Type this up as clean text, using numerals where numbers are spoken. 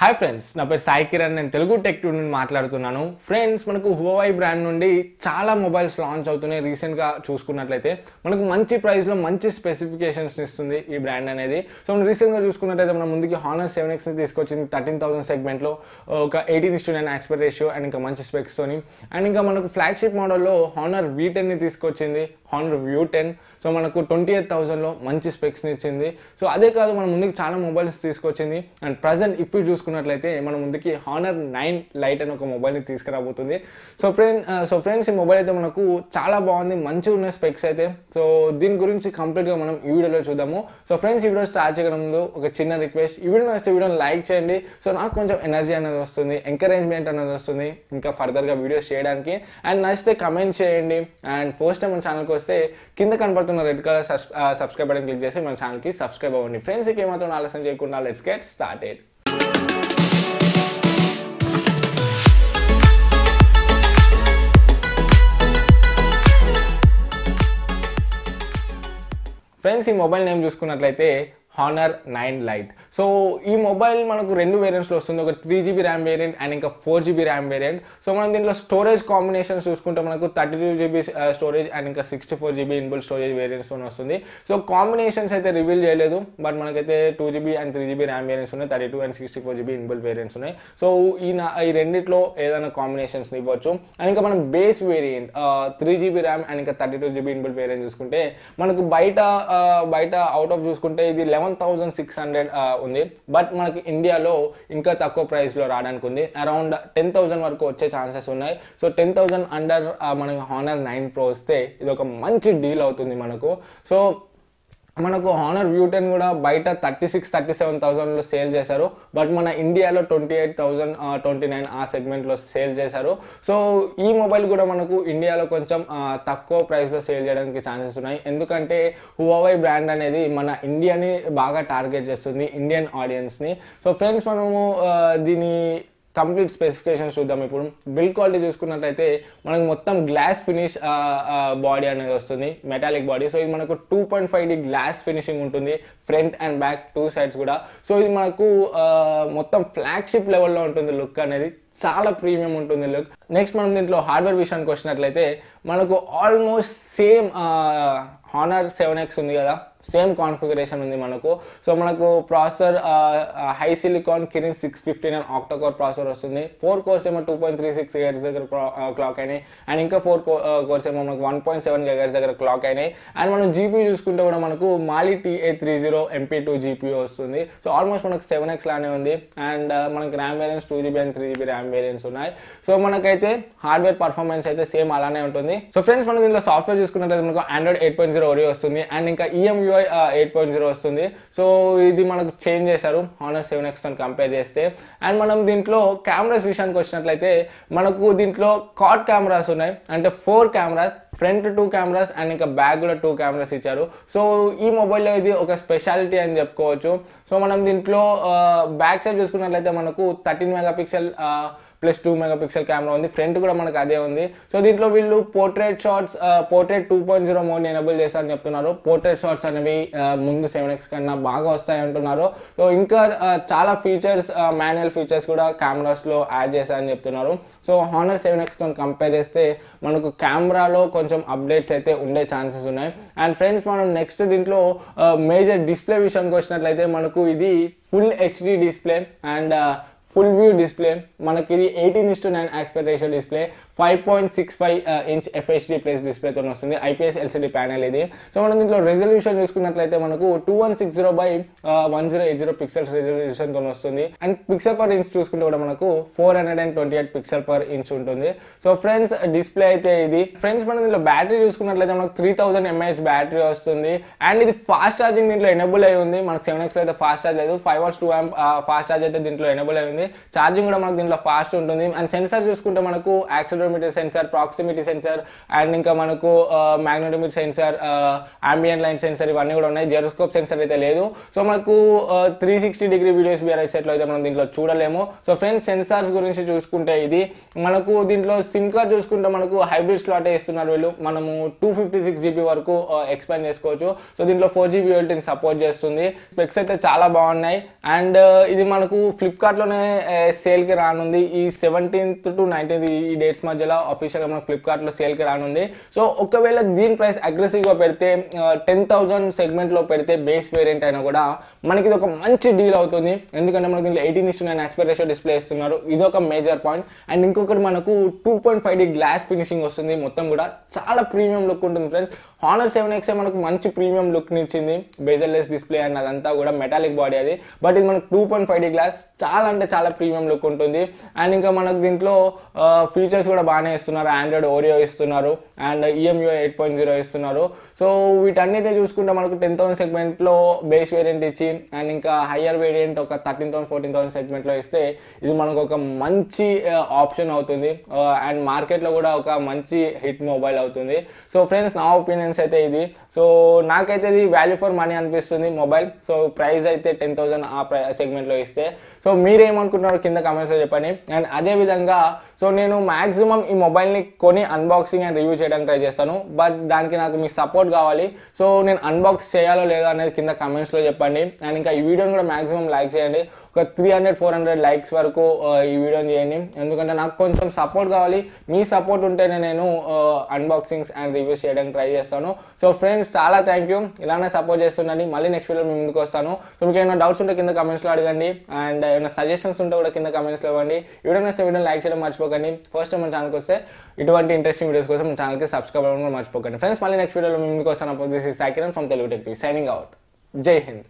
Hi friends, నా పేరు సాయి కిరణ్. నేను తెలుగు టెక్ ట్యూన్ నుండి మాట్లాడుతున్నాను. ఫ్రెండ్స్, మనకు హువావై బ్రాండ్ నుండి చాలా మొబైల్స్ లాంచ్ అవుతున్నాయి. రీసెంట్గా చూసుకున్నట్లయితే మనకు మంచి ప్రైస్లో మంచి స్పెసిఫికేషన్స్ ఇస్తుంది ఈ బ్రాండ్ అనేది. సో మనం రీసెంట్గా చూసుకున్నట్లయితే మన ముందుకి హానర్ 7Xని తీసుకొచ్చింది 13,000 సెగ్మెంట్లో, ఒక 18:9 ఆస్పెక్ట్ రేషియో అండ్ ఇంకా మంచి స్పెక్స్తోని. అండ్ ఇంకా మనకు ఫ్లాగ్షిప్ మోడల్లో హానర్ V10ని తీసుకొచ్చింది, హానర్ V10. సో మనకు 28,000లో మంచి స్పెక్స్ని ఇచ్చింది. సో అదే కాదు, మన ముందుకు చాలా మొబైల్స్ తీసుకొచ్చింది. అండ్ ప్రజెంట్ ఇప్పుడు చూసుకున్నట్లయితే మన ముందుకి హానర్ 9 లైట్ అని ఒక మొబైల్ని తీసుకురాబోతుంది. సో ఫ్రెండ్స్, ఈ మొబైల్ అయితే మనకు చాలా బాగుంది, మంచిగా ఉన్న స్పెక్స్ అయితే. సో దీని గురించి కంప్లీట్గా మనం ఈ వీడియోలో చూద్దాము. సో ఫ్రెండ్స్, ఈ వీడియో స్టార్ట్ చేయడం ముందు ఒక చిన్న రిక్వెస్ట్, ఈ వీడియో నచ్చితే వీడియోని లైక్ చేయండి. సో నాకు కొంచెం ఎనర్జీ అనేది వస్తుంది, ఎంకరేజ్మెంట్ అనేది వస్తుంది ఇంకా ఫర్దర్గా వీడియోస్ చేయడానికి. అండ్ నచ్చితే కమెంట్ చేయండి. అండ్ ఫస్ట్ టైం మన ఛానల్కి వస్తే కింద కనపడుతున్న red colour subscribe button click చేసి మన ఛానల్కి సబ్స్క్రైబ్ అవ్వండి. ఫ్రెండ్స్, ఏమాత్రం ఆలస్యం చేయకుండా లెట్స్ గెట్ స్టార్టెడ్. ఫ్రెండ్స్, ఈ మొబైల్ నేమ్ చూసుకున్నట్లయితే హానర్ 9 లైట్. సో ఈ మొబైల్ మనకు రెండు వేరియంట్స్లో వస్తుంది, ఒక 3GB ర్యామ్ వేరియంట్ అండ్ ఇంకా 4GB ర్యామ్ వేరియంట్. సో మనం దీంట్లో స్టోరేజ్ కాంబినేషన్స్ చూసుకుంటే మనకు 32GB స్టోరేజ్ అండ్ ఇంకా 64GB ఇన్బుల్ స్టోరేజ్ వేరియంట్స్తో వస్తుంది. సో కాంబినేషన్స్ అయితే రివీల్ చేయలేదు, బట్ మనకైతే 2GB and 3GB RAM variants ఉన్నాయి, 32 అండ్ 64GB ఇన్బుల్ వేరియంట్స్ ఉన్నాయి. సో ఈ రెండిట్లో ఏదైనా కాంబినేషన్స్ ఇవ్వచ్చు. అండ్ ఇంకా మనం base variant 3GB RAM and ఇంకా 32GB ఇన్బుల్ వేరియంట్ చూసుకుంటే మనకు బయట అవుట్ ఆఫ్ చూసుకుంటే ఇది 11,600 ఉంది. బట్ మనకి ఇండియాలో ఇంకా తక్కువ ప్రైస్లో రావడానికి ఉంది, అరౌండ్ 10,000 వరకు వచ్చే ఛాన్సెస్ ఉన్నాయి. సో 10,000 అండర్ మనకి హానర్ 9 Pro వస్తే ఇది ఒక మంచి డీల్ అవుతుంది మనకు. సో మనకు హానర్ V10 కూడా బయట 36,000-37,000లో సేల్ చేశారు, బట్ మన ఇండియాలో 28,029 ఆ సెగ్మెంట్లో సేల్ చేశారు. సో ఈ మొబైల్ కూడా మనకు ఇండియాలో కొంచెం తక్కువ ప్రైస్లో సేల్ చేయడానికి ఛాన్సెస్ ఉన్నాయి, ఎందుకంటే హువావై బ్రాండ్ అనేది మన ఇండియాని బాగా టార్గెట్ చేస్తుంది, ఇండియన్ ఆడియన్స్ని. సో ఫ్రెండ్స్, మనము దీని కంప్లీట్ స్పెసిఫికేషన్స్ చూద్దాం. ఇప్పుడు బిల్డ్ క్వాలిటీ చూసుకున్నట్లయితే మనకు మొత్తం గ్లాస్ ఫినిష్ బాడీ అనేది వస్తుంది, మెటాలిక్ బాడీ. సో ఇది మనకు 2.5D గ్లాస్ ఫినిషింగ్ ఉంటుంది, ఫ్రంట్ అండ్ బ్యాక్ 2 sides కూడా. సో ఇది మనకు మొత్తం ఫ్లాగ్షిప్ లెవెల్లో ఉంటుంది, లుక్ అనేది చాలా ప్రీమియం ఉంటుంది లుక్. నెక్స్ట్ మనం దీంట్లో హార్డ్వేర్ విషయానికి వచ్చినట్లయితే మనకు ఆల్మోస్ట్ సేమ్ హానర్ 7X ఉంది కదా, సేమ్ కాన్ఫిగరేషన్ ఉంది మనకు. సో మనకు processor high silicon Kirin 659 octa-core processor వస్తుంది. 4 cores ఏమో 2.36 GHz దగ్గర క్లాక్ అయినాయి, అండ్ ఇంకా 4 cores ఏమో మనకు 1.7 GHz దగ్గర క్లాక్ అయినాయి. అండ్ మనం జీపీ చూసుకుంటే కూడా మనకు మాలి TA30 MP2 GPU వస్తుంది. సో ఆల్మోస్ట్ మనకు 7X లానే ఉంది. అండ్ మనకి RAM variants 2GB and 3GB RAM variants ఉన్నాయి. సో మనకైతే హార్డ్వేర్ పర్ఫార్మెన్స్ అయితే సేమ్ అలానే ఉంటుంది. సో ఫ్రెండ్స్, మనం దీంట్లో సాఫ్ట్వేర్ చూసుకున్నట్లయితే మనకు Android 8.0 Oreo వస్తుంది, అండ్ ఇంకా EMUI 8.0 వస్తుంది. సో ఇది మనకు చేంజ్ చేశారు హానర్ 7X తో కంపేర్ చేస్తే. అండ్ మనం దీంట్లో కెమెరాస్ విషయానికి వచ్చినట్లయితే మనకు దీంట్లో క్వాడ్ కెమెరాస్ ఉన్నాయి, అంటే 4 కెమెరాస్, ఫ్రంట్ 2 కెమెరాస్ అండ్ ఇంకా బ్యాక్ కూడా 2 కెమెరాస్ ఇచ్చారు. సో ఈ మొబైల్లో ఇది ఒక స్పెషాలిటీ అని చెప్పుకోవచ్చు. సో మనం దీంట్లో బ్యాక్ సైడ్ చూసుకున్నట్లయితే మనకు 13 మెగాపిక్సెల్ ప్లస్ 2 మెగాపిక్సెల్ కెమెరా ఉంది, ఫ్రంట్ కూడా మనకు అదే ఉంది. సో దీంట్లో వీళ్ళు పోర్ట్రేట్ 2.0 మోడ్ని ఎనేబుల్ చేస్తారని చెప్తున్నారు. పోర్ట్రేట్ షాట్స్ అనేవి ముందు 7X కన్నా బాగా వస్తాయి అంటున్నారు. సో ఇంకా చాలా ఫీచర్స్, మాన్యువల్ ఫీచర్స్ కూడా కెమెరాస్లో యాడ్ చేశారని చెప్తున్నారు. సో హానర్ 7X తో కంపేర్ చేస్తే మనకు కెమెరాలో కొంచెం అప్డేట్స్ అయితే ఉండే ఛాన్సెస్ ఉన్నాయి. అండ్ ఫ్రెండ్స్, మనం నెక్స్ట్ దీంట్లో మేజర్ డిస్ప్లే విషయానికి వచ్చినట్లయితే మనకు ఇది full HD display and full view display. మనకి ఇది 18:9 aspect ratio display, 5.65 inch FHD plus డిస్ప్లేతో వస్తుంది, IPS LCD ప్యానెల్ ఇది. సో మనం దీంట్లో రెజల్యూషన్ చూసుకున్నట్లయితే మనకు 2160x1080 పిక్సెల్స్ రెజల్యూషన్తో వస్తుంది. అండ్ పిక్సెల్ పర్ ఇంచ్ చూసుకుంటే కూడా మనకు 428 పిక్సెల్ పర్ ఇంచ్ ఉంటుంది. సో ఫ్రెండ్స్, డిస్ప్లే అయితే ఇది. ఫ్రెండ్స్, మనం దీంట్లో బ్యాటరీ చూసుకున్నట్లయితే మనకు 3000 mAh బ్యాటరీ వస్తుంది. అండ్ ఇది ఫాస్ట్ ఛార్జింగ్ దీంట్లో ఎనేబుల్ అయి ఉంది. మనకు 7X లో అయితే ఫాస్ట్ ఛార్జ్ లేదు, 5 hours 2 amp ఫాస్ట్ ఛార్జ్ అయితే దీంట్లో ఎనేబుల్ అయి ఉంది. ఛార్జింగ్ కూడా మనకు దీంట్లో ఫాస్ట్ ఉంటుంది. అండ్ సెన్సార్ చూసుకుంటే మనకు accelerometer accelerometer sensor, proximity sensor and ఇంకా మనకు magnetometer sensor, ambient line sensor ఇవన్నీ కూడా ఉన్నాయి. జైరోస్కోప్ సెన్సార్ అయితే లేదు. సో మనకు 360 వీడియోస్ బిఆర్ హెడ్సెట్లో అయితే మనం దీంట్లో చూడలేము. సో ఫ్రెండ్స్ సెన్సార్స్ గురించి చూసుకుంటే ఇది మనకు దీంట్లో సిమ్ కార్డ్ చూసుకుంటే మనకు హైబ్రిడ్ స్లాట్ ఇస్తున్నారు వీళ్ళు. మనము 256GB వరకు ఎక్స్పాండ్ చేసుకోవచ్చు. సో దీంట్లో 4GB యూఎల్టీని సపోర్ట్ చేస్తుంది. స్పెక్స్ అయితే చాలా బాగున్నాయి. అండ్ ఇది మనకు ఫ్లిప్కార్ట్లోనే సేల్కి రానుంది. ఈ 17th to 19th ఈ డేట్స్ మధ్యలో అఫీషియల్గా మనకు ఫ్లిప్కార్ట్లో సేల్కి రానుంది. సో ఒకవేళ దీని ప్రైస్ అగ్రెసివ్గా పెడితే 10,000 సెగ్మెంట్లో పెడితే బేస్ వేరియంట్ అయినా కూడా మనకి ఇది ఒక మంచి డీల్ అవుతుంది. ఎందుకంటే మనకి దీంట్లో 18:9 ఆస్పెక్ట్ రేషియో డిస్ప్లే ఇస్తున్నారు. ఇది ఒక మేజర్ పాయింట్. అండ్ ఇంకొకటి మనకు 2.5D గ్లాస్ ఫినిషింగ్ వస్తుంది. మొత్తం కూడా చాలా ప్రీమియం లుక్ ఉంటుంది ఫ్రెండ్స్. హానర్ 7X మనకు మంచి ప్రీమియం లుక్ని ఇచ్చింది. బేజర్లెస్ డిస్ప్లే అండ్ అదంతా కూడా మెటాలిక్ బాడీ అది. బట్ ఇది మనకు 2.5D గ్లాస్ చాలా అంటే చాలా ప్రీమియం లుక్ ఉంటుంది. అండ్ ఇంకా మనకు దీంట్లో ఫీచర్స్ కూడా బాగానే ఇస్తున్నారు. ఆండ్రాయిడ్ ఓరియో ఇస్తున్నారు అండ్ EMUI 8.0 ఇస్తున్నారు. సో వీటన్నిటిని చూసుకుంటే మనకు 10,000 సెగ్మెంట్లో బేస్ వేరియంట్ ఇచ్చి అండ్ ఇంకా హయ్యర్ వేరియంట్ ఒక 13,000 14,000 సెగ్మెంట్లో ఇస్తే ఇది మనకు ఒక మంచి ఆప్షన్ అవుతుంది. అండ్ మార్కెట్లో కూడా ఒక మంచి హిట్ మొబైల్ అవుతుంది. సో ఫ్రెండ్స్ నా ఒపీనియన్స్ అయితే ఇది. సో నాకైతే ఇది వాల్యూ ఫర్ మనీ అనిపిస్తుంది మొబైల్. సో ప్రైస్ అయితే 10,000 ఆ సెగ్మెంట్లో ఇస్తే. సో మీరేమనుకుంటున్నారో కింద కామెంట్స్లో చెప్పండి. అండ్ అదేవిధంగా సో నేను మ్యాక్సిమం ఈ మొబైల్ని కొని అన్బాక్సింగ్ అండ్ రివ్యూ చేయడానికి ట్రై చేస్తాను. బట్ దానికి నాకు మీ సపోర్ట్ కావాలి. సో నేను అన్బాక్స్ చేయాలో లేదో అనేది కింద కామెంట్స్లో చెప్పండి. అండ్ ఇంకా ఈ వీడియోని కూడా మ్యాక్సిమం లైక్ చేయండి. ఒక 300-400 లైక్స్ వరకు ఈ వీడియోని చేయండి. ఎందుకంటే నాకు కొంచెం సపోర్ట్ కావాలి. మీ సపోర్ట్ ఉంటేనే నేను అన్బాక్సింగ్స్ అండ్ రివ్యూస్ చేయడానికి ట్రై చేస్తాను. సో ఫ్రెండ్స్ చాలా థ్యాంక్ యూ. ఇలానే సపోర్ట్ చేస్తుండండి. మళ్ళీ నెక్స్ట్ వీడియో మీ ముందుకు వస్తాను. సో మీకు ఏమైనా డౌట్స్ ఉంటే కింద కామెంట్స్లో అడగండి. అండ్ ఏమైనా సజెషన్స్ ఉంటే కూడా కింద కామెంట్స్లో ఇవ్వండి. వీడియో నచ్చితే వీడియోని లైక్ చేయడం మర్చిపోకండి. ఫస్ట్ టైం మన ఛానల్కి వస్తే ఇటువంటి ఇంట్రెస్టింగ్ వీడియోస్ కోసం మన ఛానల్కి సబ్స్క్రైబ్ అవ్వడం కూడా మర్చిపోకండి. ఫ్రెండ్స్ మళ్ళీ నెక్స్ట్ వీడియోలో మీ ముందుకు వస్తాను. This is Saikiran from Telugu tech signing out. జై హింద్.